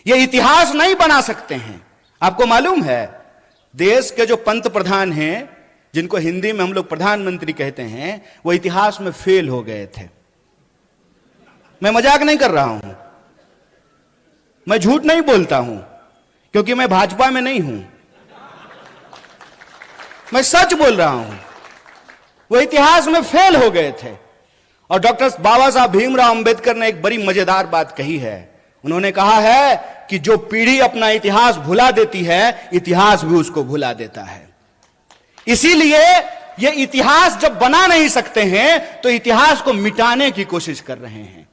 ये इतिहास नहीं बना सकते हैं। आपको मालूम है, देश के जो पंत प्रधान हैं, जिनको हिंदी में हम लोग प्रधानमंत्री कहते हैं, वो इतिहास में फेल हो गए थे। मैं मजाक नहीं कर रहा हूं, मैं झूठ नहीं बोलता हूं, क्योंकि मैं भाजपा में नहीं हूं, मैं सच बोल रहा हूं। वो इतिहास में फेल हो गए थे। और डॉक्टर बाबा साहब भीमराव अंबेडकर ने एक बड़ी मजेदार बात कही है। उन्होंने कहा है कि जो पीढ़ी अपना इतिहास भुला देती है, इतिहास भी उसको भुला देता है। इसीलिए ये इतिहास जब बना नहीं सकते हैं, तो इतिहास को मिटाने की कोशिश कर रहे हैं।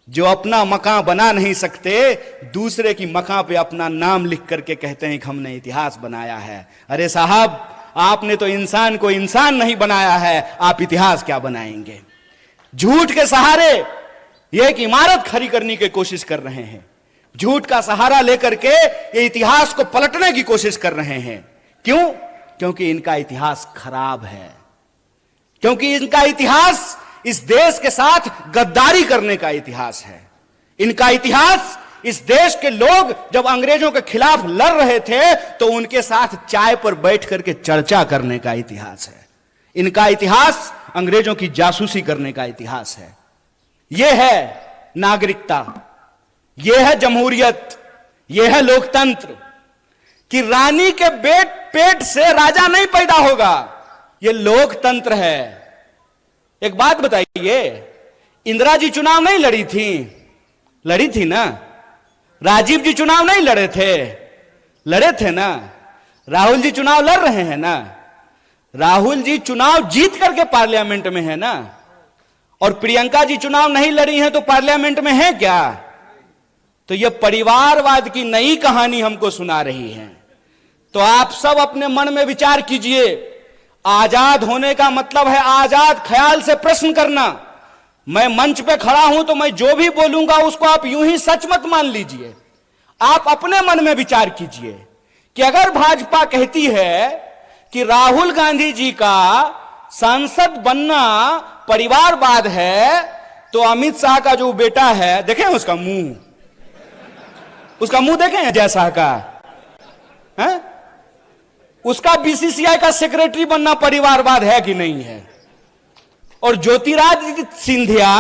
जो अपना मकान बना नहीं सकते, दूसरे की मकान पे अपना नाम लिख करके कहते हैं कि हमने इतिहास बनाया है। अरे साहब, आपने तो इंसान को इंसान नहीं बनाया है, आप इतिहास क्या बनाएंगे? झूठ के सहारे ये एक इमारत खड़ी करने की कोशिश कर रहे हैं। झूठ का सहारा लेकर के ये इतिहास को पलटने की कोशिश कर रहे हैं। क्यों? क्योंकि इनका इतिहास खराब है, क्योंकि इनका इतिहास इस देश के साथ गद्दारी करने का इतिहास है। इनका इतिहास इस देश के लोग जब अंग्रेजों के खिलाफ लड़ रहे थे, तो उनके साथ चाय पर बैठ करके चर्चा करने का इतिहास है। इनका इतिहास अंग्रेजों की जासूसी करने का इतिहास है। यह है नागरिकता, यह है जमहूरियत, यह है लोकतंत्र, कि रानी के पेट से राजा नहीं पैदा होगा। यह लोकतंत्र है। एक बात बताइए, इंदिरा जी चुनाव नहीं लड़ी थी? लड़ी थी ना। राजीव जी चुनाव नहीं लड़े थे? लड़े थे ना। राहुल जी चुनाव लड़ रहे हैं ना। राहुल जी चुनाव जीत करके पार्लियामेंट में है ना। और प्रियंका जी चुनाव नहीं लड़ी हैं तो पार्लियामेंट में है क्या? तो यह परिवारवाद की नई कहानी हमको सुना रही है। तो आप सब अपने मन में विचार कीजिए। आजाद होने का मतलब है आजाद ख्याल से प्रश्न करना। मैं मंच पे खड़ा हूं तो मैं जो भी बोलूंगा उसको आप यूं ही सच मत मान लीजिए। आप अपने मन में विचार कीजिए कि अगर भाजपा कहती है कि राहुल गांधी जी का सांसद बनना परिवारवाद है, तो अमित शाह का जो बेटा है, देखें उसका मुंह देखें अजय शाह का, है? उसका बीसीसीआई का सेक्रेटरी बनना परिवारवाद है कि नहीं है? और ज्योतिरादित्य सिंधिया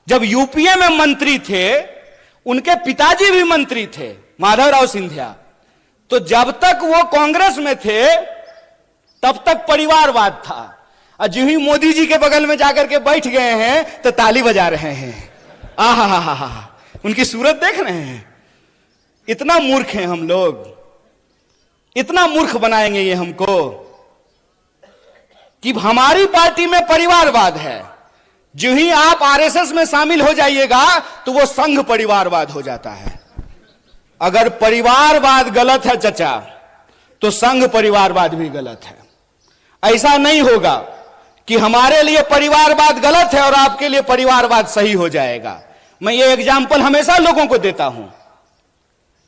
जब यूपीए में मंत्री थे, उनके पिताजी भी मंत्री थे, माधवराव सिंधिया। तो जब तक वो कांग्रेस में थे तब तक परिवारवाद था। और जो ही मोदी जी के बगल में जाकर के बैठ गए हैं तो ताली बजा रहे हैं। आहा हा हा हा, उनकी सूरत देख रहे हैं। इतना मूर्ख हैं हम लोग, इतना मूर्ख बनाएंगे ये हमको कि हमारी पार्टी में परिवारवाद है। जो ही आप आरएसएस में शामिल हो जाइएगा तो वो संघ परिवारवाद हो जाता है। अगर परिवारवाद गलत है चचा, तो संघ परिवारवाद भी गलत है। ऐसा नहीं होगा कि हमारे लिए परिवारवाद गलत है और आपके लिए परिवारवाद सही हो जाएगा। मैं ये एग्जाम्पल हमेशा लोगों को देता हूं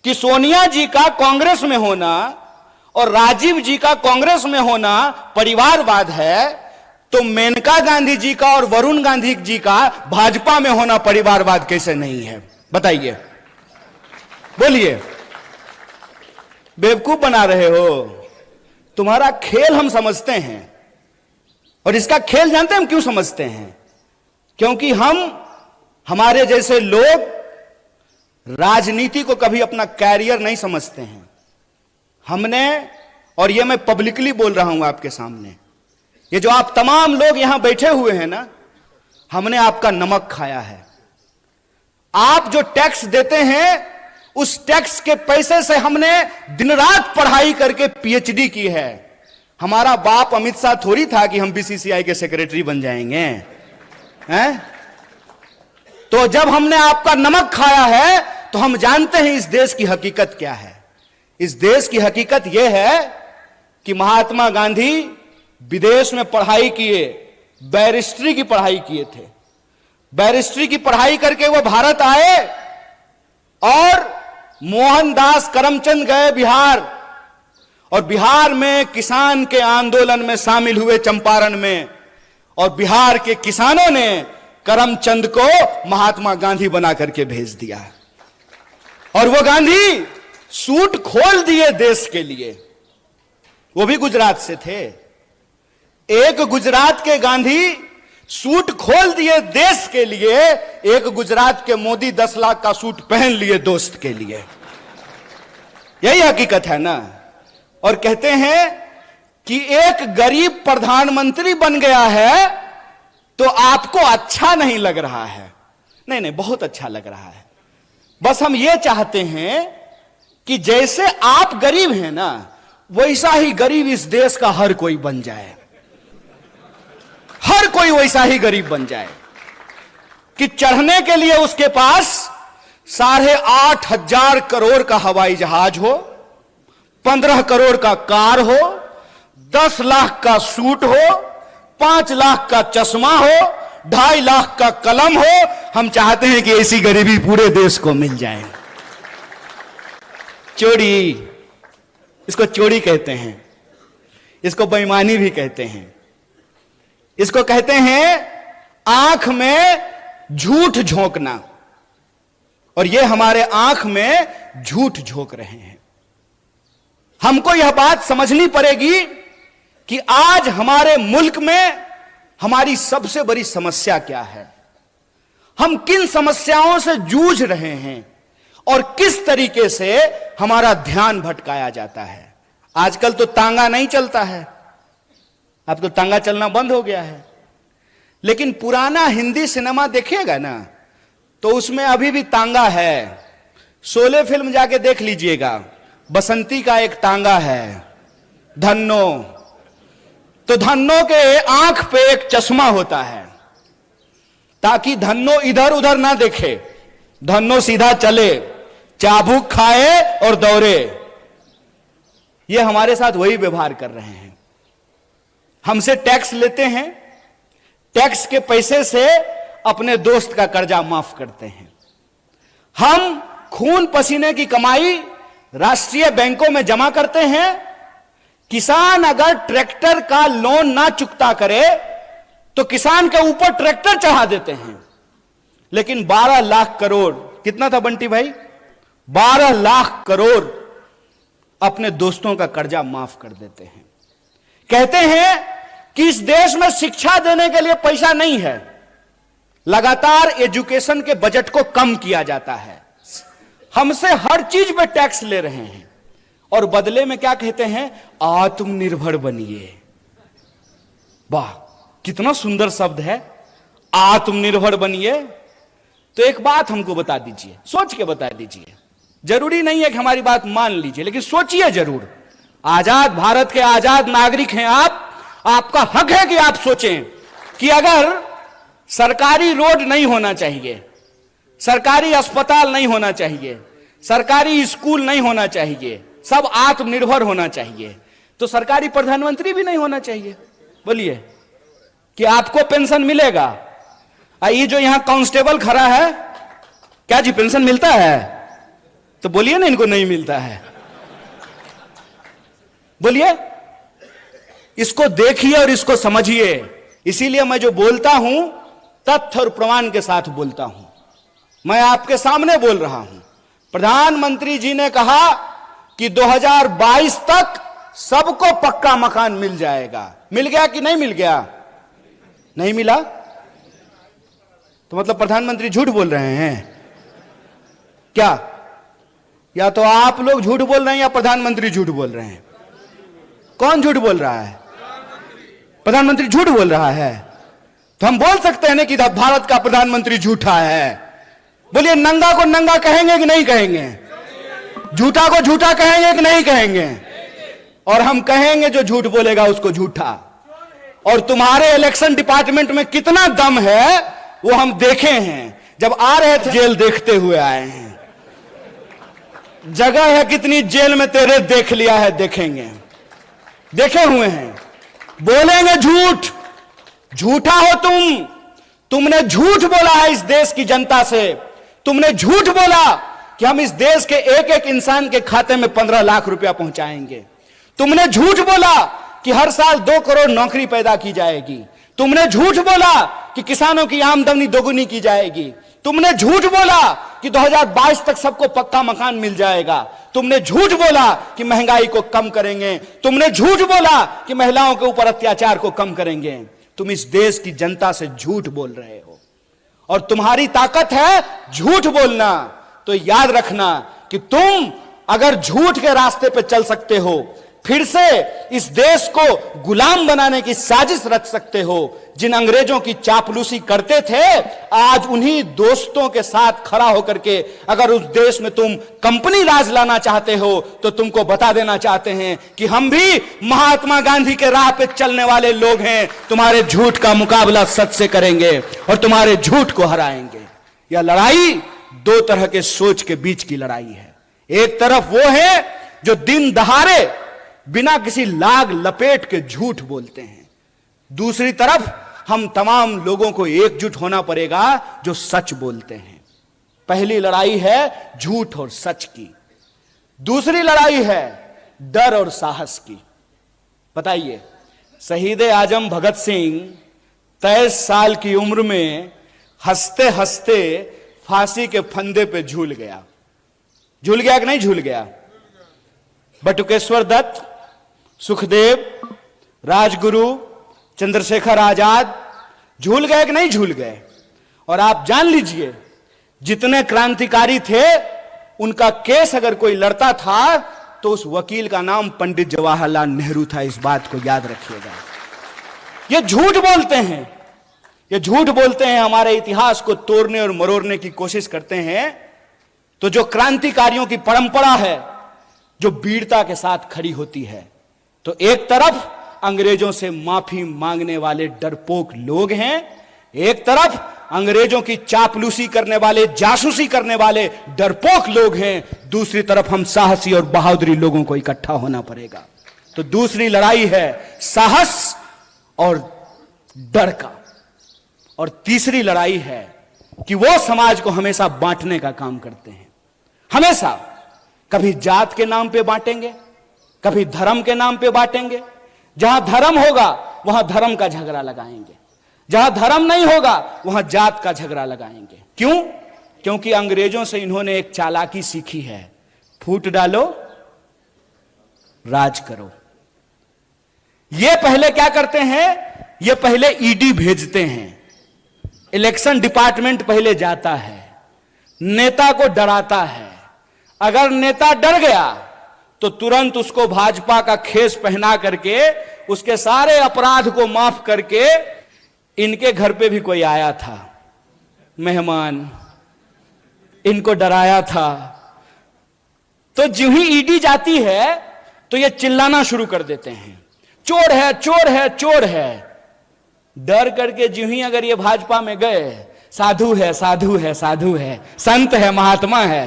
कि सोनिया जी का कांग्रेस में होना और राजीव जी का कांग्रेस में होना परिवारवाद है, तो मेनका गांधी जी का और वरुण गांधी जी का भाजपा में होना परिवारवाद कैसे नहीं है? बताइए, बोलिए। बेवकूफ बना रहे हो। तुम्हारा खेल हम समझते हैं, और इसका खेल जानते हैं हम क्यों समझते हैं? क्योंकि हमारे जैसे लोग राजनीति को कभी अपना कैरियर नहीं समझते हैं। हमने, और ये मैं पब्लिकली बोल रहा हूं आपके सामने, ये जो आप तमाम लोग यहां बैठे हुए हैं ना, हमने आपका नमक खाया है। आप जो टैक्स देते हैं, उस टैक्स के पैसे से हमने दिन रात पढ़ाई करके पीएचडी की है। हमारा बाप अमित शाह थोड़ी था कि हम बीसीसीआई के सेक्रेटरी बन जाएंगे, हैं? तो जब हमने आपका नमक खाया है तो हम जानते हैं इस देश की हकीकत क्या है। इस देश की हकीकत यह है कि महात्मा गांधी विदेश में पढ़ाई किए, बैरिस्ट्री की पढ़ाई किए थे। बैरिस्ट्री की पढ़ाई करके वो भारत आए और मोहनदास करमचंद गए बिहार, और बिहार में किसान के आंदोलन में शामिल हुए चंपारण में, और बिहार के किसानों ने करमचंद को महात्मा गांधी बना करके भेज दिया। और वो गांधी सूट खोल दिए देश के लिए। वो भी गुजरात से थे। एक गुजरात के गांधी सूट खोल दिए देश के लिए, एक गुजरात के मोदी 10 लाख का सूट पहन लिए दोस्त के लिए। यही हकीकत है ना। और कहते हैं कि एक गरीब प्रधानमंत्री बन गया है तो आपको अच्छा नहीं लग रहा है। नहीं नहीं, बहुत अच्छा लग रहा है। बस हम ये चाहते हैं कि जैसे आप गरीब हैं ना, वैसा ही गरीब इस देश का हर कोई बन जाए। हर कोई वैसा ही गरीब बन जाए कि चढ़ने के लिए उसके पास 8,500 करोड़ का हवाई जहाज हो, 15 करोड़ का कार हो, 10 लाख का सूट हो, 5 लाख का चश्मा हो, 2.5 लाख का कलम हो। हम चाहते हैं कि ऐसी गरीबी पूरे देश को मिल जाए। चोरी, इसको चोरी कहते हैं, इसको बेईमानी भी कहते हैं, इसको कहते हैं आंख में झूठ झोंकना। और ये हमारे आंख में झूठ झोंक रहे हैं। हमको यह बात समझनी पड़ेगी कि आज हमारे मुल्क में हमारी सबसे बड़ी समस्या क्या है, हम किन समस्याओं से जूझ रहे हैं और किस तरीके से हमारा ध्यान भटकाया जाता है। आजकल तो तांगा नहीं चलता है, अब तो तांगा चलना बंद हो गया है। लेकिन पुराना हिंदी सिनेमा देखिएगा ना, तो उसमें अभी भी तांगा है। शोले फिल्म जाके देख लीजिएगा, बसंती का एक तांगा है, धन्नो। तो धन्नो के आंख पे एक चश्मा होता है ताकि धन्नो इधर उधर ना देखे, धन्नो सीधा चले, चाबुक खाए और दौड़े। ये हमारे साथ वही व्यवहार कर रहे हैं। हमसे टैक्स लेते हैं, टैक्स के पैसे से अपने दोस्त का कर्जा माफ करते हैं। हम खून पसीने की कमाई राष्ट्रीय बैंकों में जमा करते हैं। किसान अगर ट्रैक्टर का लोन ना चुकता करे तो किसान के ऊपर ट्रैक्टर चढ़ा देते हैं। लेकिन 12 लाख करोड़, कितना था बंटी भाई, 12 लाख करोड़ अपने दोस्तों का कर्जा माफ कर देते हैं। कहते हैं कि इस देश में शिक्षा देने के लिए पैसा नहीं है, लगातार एजुकेशन के बजट को कम किया जाता है। हमसे हर चीज पे टैक्स ले रहे हैं और बदले में क्या कहते हैं, आत्मनिर्भर बनिए। वाह, कितना सुंदर शब्द है, आत्मनिर्भर बनिए। तो एक बात हमको बता दीजिए, सोच के बता दीजिए। जरूरी नहीं है कि हमारी बात मान लीजिए, लेकिन सोचिए जरूर। आजाद भारत के आजाद नागरिक हैं आप, आपका हक है कि आप सोचें कि अगर सरकारी रोड नहीं होना चाहिए, सरकारी अस्पताल नहीं होना चाहिए, सरकारी स्कूल नहीं होना चाहिए, सब आत्मनिर्भर होना चाहिए, तो सरकारी प्रधानमंत्री भी नहीं होना चाहिए। बोलिए कि आपको पेंशन मिलेगा। ये जो यहां कांस्टेबल खड़ा है, क्या जी पेंशन मिलता है? तो बोलिए ना, इनको नहीं मिलता है। बोलिए, इसको देखिए और इसको समझिए। इसीलिए मैं जो बोलता हूं तथ्य और प्रमाण के साथ बोलता हूं। मैं आपके सामने बोल रहा हूं। प्रधानमंत्री जी ने कहा कि 2022 तक सबको पक्का मकान मिल जाएगा। मिल गया कि नहीं मिल गया? नहीं मिला तो मतलब प्रधानमंत्री झूठ बोल रहे हैं क्या? या तो आप लोग झूठ बोल रहे हैं या प्रधानमंत्री झूठ बोल रहे हैं? कौन झूठ बोल रहा है? प्रधानमंत्री झूठ बोल रहा है। तो हम बोल सकते हैं ना कि भारत का प्रधानमंत्री झूठा है। बोलिए, नंगा को नंगा कहेंगे कि नहीं कहेंगे? झूठा को झूठा कहेंगे कि नहीं कहेंगे? और हम कहेंगे जो झूठ बोलेगा उसको झूठा। और तुम्हारे इलेक्शन डिपार्टमेंट में कितना दम है वो हम देखे हैं। जब आ रहे थे जेल देखते हुए आए हैं। जगह है कितनी जेल में तेरे देख लिया है, देखेंगे, देखे हुए हैं। बोलेंगे झूठ, झूठा हो तुमने झूठ बोला है इस देश की जनता से। तुमने झूठ बोला कि हम इस देश के एक एक इंसान के खाते में 15 लाख रुपया पहुंचाएंगे। तुमने झूठ बोला कि हर साल 2 करोड़ नौकरी पैदा की जाएगी। तुमने झूठ बोला कि किसानों की आमदनी दोगुनी की जाएगी। तुमने झूठ बोला कि कि 2022 तक सबको पक्का मकान मिल जाएगा। तुमने झूठ बोला कि महंगाई को कम करेंगे। तुमने झूठ बोला कि महिलाओं के ऊपर अत्याचार को कम करेंगे। तुम इस देश की जनता से झूठ बोल रहे हो और तुम्हारी ताकत है झूठ बोलना। तो याद रखना कि तुम अगर झूठ के रास्ते पे चल सकते हो, फिर से इस देश को गुलाम बनाने की साजिश रच सकते हो। जिन अंग्रेजों की चापलूसी करते थे, आज उन्हीं दोस्तों के साथ खड़ा होकर के अगर उस देश में तुम कंपनी राज लाना चाहते हो, तो तुमको बता देना चाहते हैं कि हम भी महात्मा गांधी के राह पे चलने वाले लोग हैं। तुम्हारे झूठ का मुकाबला सच से करेंगे और तुम्हारे झूठ को हराएंगे। यह लड़ाई दो तरह के सोच के बीच की लड़ाई है। एक तरफ वो है जो दिन दहाड़े बिना किसी लाग लपेट के झूठ बोलते हैं। दूसरी तरफ हम तमाम लोगों को एकजुट होना पड़ेगा जो सच बोलते हैं। पहली लड़ाई है झूठ और सच की, दूसरी लड़ाई है डर और साहस की। बताइए, शहीद आजम भगत सिंह 23 साल की उम्र में हंसते हंसते फांसी के फंदे पे झूल गया। झूल गया कि नहीं झूल गया? बटुकेश्वर दत्त, सुखदेव, राजगुरु, चंद्रशेखर आजाद झूल गए कि नहीं झूल गए? और आप जान लीजिए, जितने क्रांतिकारी थे उनका केस अगर कोई लड़ता था तो उस वकील का नाम पंडित जवाहरलाल नेहरू था। इस बात को याद रखिएगा। ये झूठ बोलते हैं, ये झूठ बोलते हैं, हमारे इतिहास को तोड़ने और मरोड़ने की कोशिश करते हैं। तो जो क्रांतिकारियों की परंपरा है जो वीरता के साथ खड़ी होती है, तो एक तरफ अंग्रेजों से माफी मांगने वाले डरपोक लोग हैं, एक तरफ अंग्रेजों की चापलूसी करने वाले, जासूसी करने वाले डरपोक लोग हैं, दूसरी तरफ हम साहसी और बहादुरी लोगों को इकट्ठा होना पड़ेगा। तो दूसरी लड़ाई है साहस और डर का, और तीसरी लड़ाई है कि वो समाज को हमेशा बांटने का काम करते हैं। हमेशा कभी जात के नाम पे बांटेंगे, कभी धर्म के नाम पे बांटेंगे। जहां धर्म होगा वहां धर्म का झगड़ा लगाएंगे, जहां धर्म नहीं होगा वहां जात का झगड़ा लगाएंगे। क्यों? क्योंकि अंग्रेजों से इन्होंने एक चालाकी सीखी है, फूट डालो राज करो। ये पहले क्या करते हैं? ये पहले ईडी भेजते हैं, इलेक्शन डिपार्टमेंट पहले जाता है, नेता को डराता है। अगर नेता डर गया तो तुरंत उसको भाजपा का खेस पहना करके उसके सारे अपराध को माफ करके, इनके घर पे भी कोई आया था मेहमान, इनको डराया था, तो जो ही ईडी जाती है तो ये चिल्लाना शुरू कर देते हैं, चोर है, चोर है, चोर है। डर करके जो ही अगर ये भाजपा में गए, साधु है, साधु है, साधु है, संत है, महात्मा है।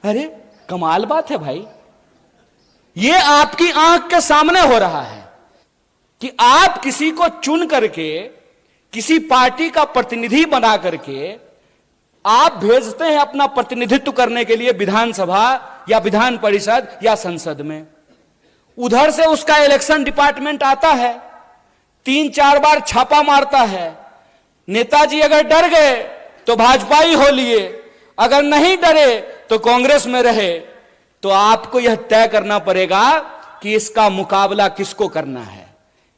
अरे कमाल बात है भाई, ये आपकी आंख के सामने हो रहा है कि आप किसी को चुन करके, किसी पार्टी का प्रतिनिधि बना करके आप भेजते हैं अपना प्रतिनिधित्व करने के लिए विधानसभा या विधान परिषद या संसद में। उधर से उसका इलेक्शन डिपार्टमेंट आता है, 3-4 बार छापा मारता है। नेताजी अगर डर गए तो भाजपा ही हो लिए, अगर नहीं डरे तो कांग्रेस में रहे। तो आपको यह तय करना पड़ेगा कि इसका मुकाबला किसको करना है।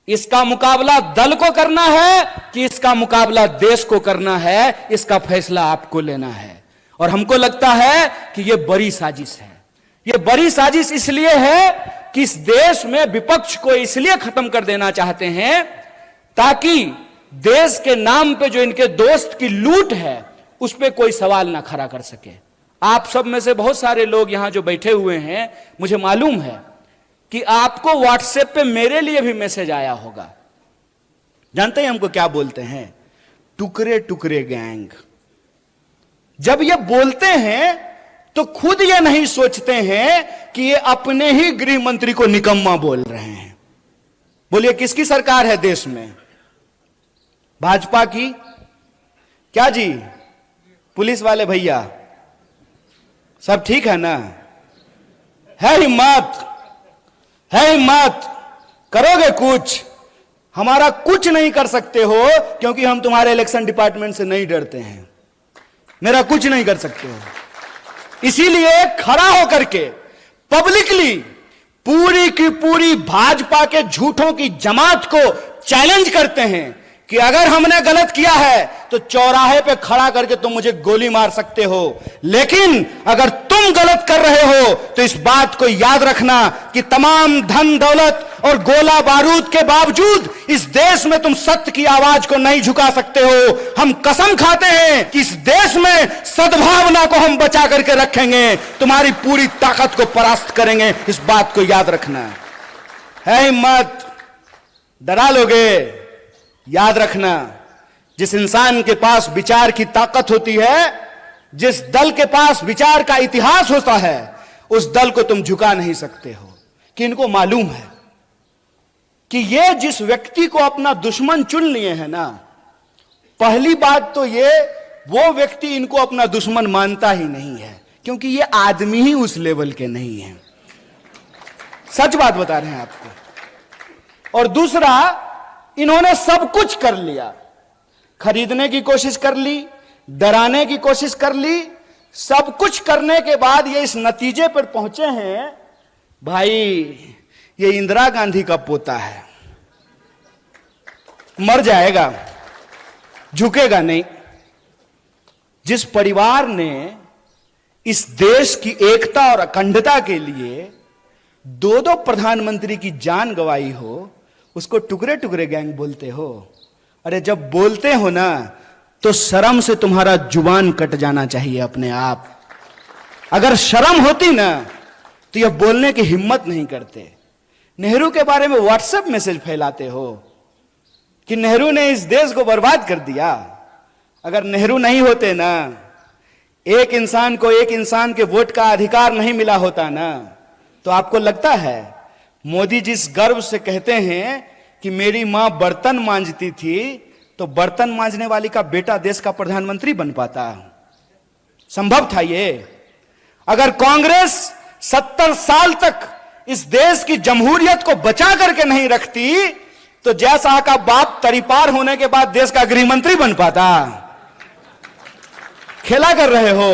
इसका मुकाबला दल को करना है कि इसका मुकाबला देश को करना है, इसका फैसला आपको लेना है। और हमको लगता है कि यह बड़ी साजिश है। यह बड़ी साजिश इसलिए है कि इस देश में विपक्ष को इसलिए खत्म कर देना चाहते हैं ताकि देश के नाम पे जो इनके दोस्त की लूट है उस पे कोई सवाल ना खड़ा कर सके। आप सब में से बहुत सारे लोग यहां जो बैठे हुए हैं, मुझे मालूम है कि आपको व्हाट्सएप पे मेरे लिए भी मैसेज आया होगा। जानते हैं हमको क्या बोलते हैं? टुकड़े टुकड़े गैंग। जब ये बोलते हैं तो खुद ये नहीं सोचते हैं कि ये अपने ही गृह मंत्री को निकम्मा बोल रहे हैं। बोलिए किसकी सरकार है देश में? भाजपा की? क्या जी पुलिस वाले भैया सब ठीक है ना? है हिम्मत, है हिम्मत, करोगे कुछ? हमारा कुछ नहीं कर सकते हो क्योंकि हम तुम्हारे इलेक्शन डिपार्टमेंट से नहीं डरते हैं। मेरा कुछ नहीं कर सकते हो। इसीलिए खड़ा होकर के पब्लिकली पूरी की पूरी भाजपा के झूठों की जमात को चैलेंज करते हैं कि अगर हमने गलत किया है तो चौराहे पे खड़ा करके तुम मुझे गोली मार सकते हो, लेकिन अगर तुम गलत कर रहे हो तो इस बात को याद रखना कि तमाम धन दौलत और गोला बारूद के बावजूद इस देश में तुम सत्य की आवाज को नहीं झुका सकते हो। हम कसम खाते हैं कि इस देश में सद्भावना को हम बचा करके रखेंगे, तुम्हारी पूरी ताकत को परास्त करेंगे, इस बात को याद रखना है। हिम्मत, डरा लोगे, याद रखना, जिस इंसान के पास विचार की ताकत होती है, जिस दल के पास विचार का इतिहास होता है, उस दल को तुम झुका नहीं सकते हो। कि इनको मालूम है कि ये जिस व्यक्ति को अपना दुश्मन चुन लिए हैं ना, पहली बात तो ये वो व्यक्ति इनको अपना दुश्मन मानता ही नहीं है, क्योंकि ये आदमी ही उस लेवल के नहीं है। सच बात बता रहे हैं आपको। और दूसरा, इन्होंने सब कुछ कर लिया, खरीदने की कोशिश कर ली, डराने की कोशिश कर ली, सब कुछ करने के बाद ये इस नतीजे पर पहुंचे हैं, भाई ये इंदिरा गांधी का पोता है, मर जाएगा, झुकेगा नहीं। जिस परिवार ने इस देश की एकता और अखंडता के लिए दो दो प्रधानमंत्री की जान गंवाई हो, उसको टुकड़े टुकड़े गैंग बोलते हो। अरे जब बोलते हो ना तो शर्म से तुम्हारा जुबान कट जाना चाहिए अपने आप। अगर शर्म होती ना तो यह बोलने की हिम्मत नहीं करते। नेहरू के बारे में व्हाट्सएप मैसेज फैलाते हो कि नेहरू ने इस देश को बर्बाद कर दिया। अगर नेहरू नहीं होते ना, एक इंसान को एक इंसान के वोट का अधिकार नहीं मिला होता ना, तो आपको लगता है मोदी जिस गर्व से कहते हैं कि मेरी मां बर्तन मांजती थी, तो बर्तन मांजने वाली का बेटा देश का प्रधानमंत्री बन पाता? संभव था ये? अगर कांग्रेस 70 साल तक इस देश की जमहूरियत को बचा करके नहीं रखती, तो जयशाह का बाप तरीपार होने के बाद देश का गृह मंत्री बन पाता? खेला कर रहे हो।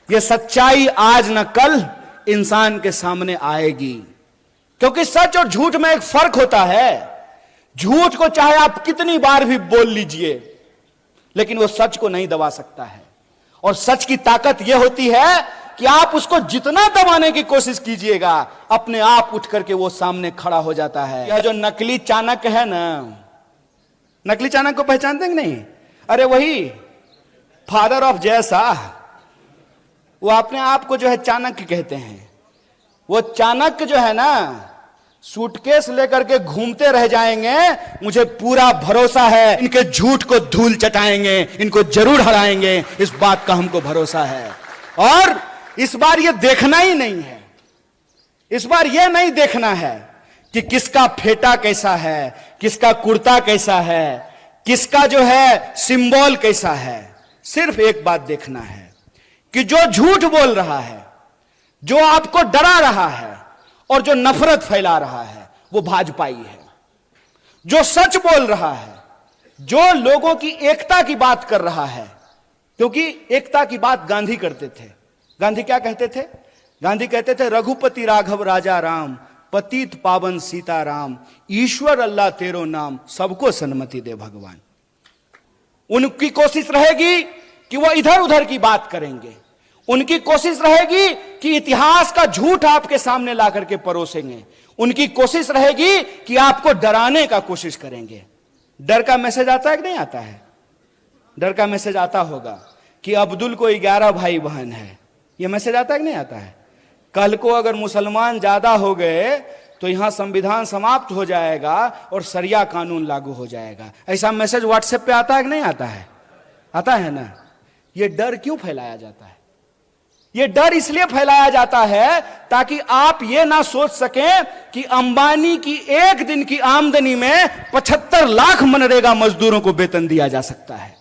यह सच्चाई आज न कल इंसान के सामने आएगी, क्योंकि सच और झूठ में एक फर्क होता है। झूठ को चाहे आप कितनी बार भी बोल लीजिए, लेकिन वो सच को नहीं दबा सकता है। और सच की ताकत यह होती है कि आप उसको जितना दबाने की कोशिश कीजिएगा, अपने आप उठ करके वो सामने खड़ा हो जाता है। यह जो नकली चाणक्य है ना, नकली चाणक्य को पहचानते हैं कि नहीं? अरे वही फादर ऑफ जयशाह, वो अपने आप को जो है चाणक्य कहते हैं। वो चाणक्य जो है ना, सूटकेस लेकर के घूमते रह जाएंगे, मुझे पूरा भरोसा है इनके झूठ को धूल चटाएंगे, इनको जरूर हराएंगे, इस बात का हमको भरोसा है। और इस बार ये देखना ही नहीं है, इस बार ये नहीं देखना है कि किसका फेटा कैसा है, किसका कुर्ता कैसा है, किसका जो है सिंबल कैसा है। सिर्फ एक बात देखना है कि जो झूठ बोल रहा है, जो आपको डरा रहा है और जो नफरत फैला रहा है, वो भाजपाई है। जो सच बोल रहा है, जो लोगों की एकता की बात कर रहा है, क्योंकि एकता की बात गांधी करते थे। गांधी क्या कहते थे? गांधी कहते थे, रघुपति राघव राजा राम, पतित पावन सीता राम, ईश्वर अल्लाह तेरो नाम, सबको सन्मति दे भगवान। उनकी कोशिश रहेगी कि वो इधर उधर की बात करेंगे, उनकी कोशिश रहेगी कि इतिहास का झूठ आपके सामने ला करके परोसेंगे, उनकी कोशिश रहेगी कि आपको डराने का कोशिश करेंगे। डर का मैसेज आता है कि नहीं आता है? डर का मैसेज आता होगा कि अब्दुल को 11 भाई बहन है, यह मैसेज आता है कि नहीं आता है? कल को अगर मुसलमान ज्यादा हो गए तो यहां संविधान समाप्त हो जाएगा और शरिया कानून लागू हो जाएगा। ऐसा मैसेज व्हाट्सएप पे आता है कि नहीं आता है? आता है ना। यह डर क्यों फैलाया जाता है? यह डर इसलिए फैलाया जाता है ताकि आप यह ना सोच सकें कि अंबानी की एक दिन की आमदनी में 75 लाख मनरेगा मजदूरों को वेतन दिया जा सकता है,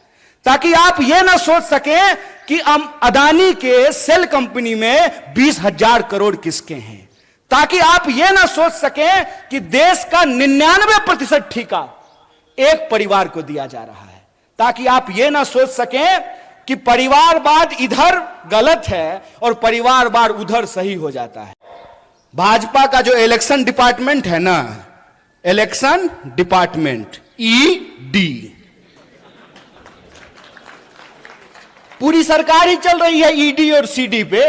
ताकि आप यह ना सोच सकें कि अदानी के सेल कंपनी में 20,000 करोड़ किसके हैं, ताकि आप यह ना सोच सकें कि देश का 99% ठेका एक परिवार को दिया जा रहा है, ताकि आप यह ना सोच सकें कि परिवारवाद इधर गलत है और परिवारवाद उधर सही हो जाता है। भाजपा का जो इलेक्शन डिपार्टमेंट है ना, इलेक्शन डिपार्टमेंट ईडी, पूरी सरकार ही चल रही है ईडी और सीडी पे।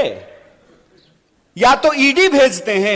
या तो ईडी भेजते हैं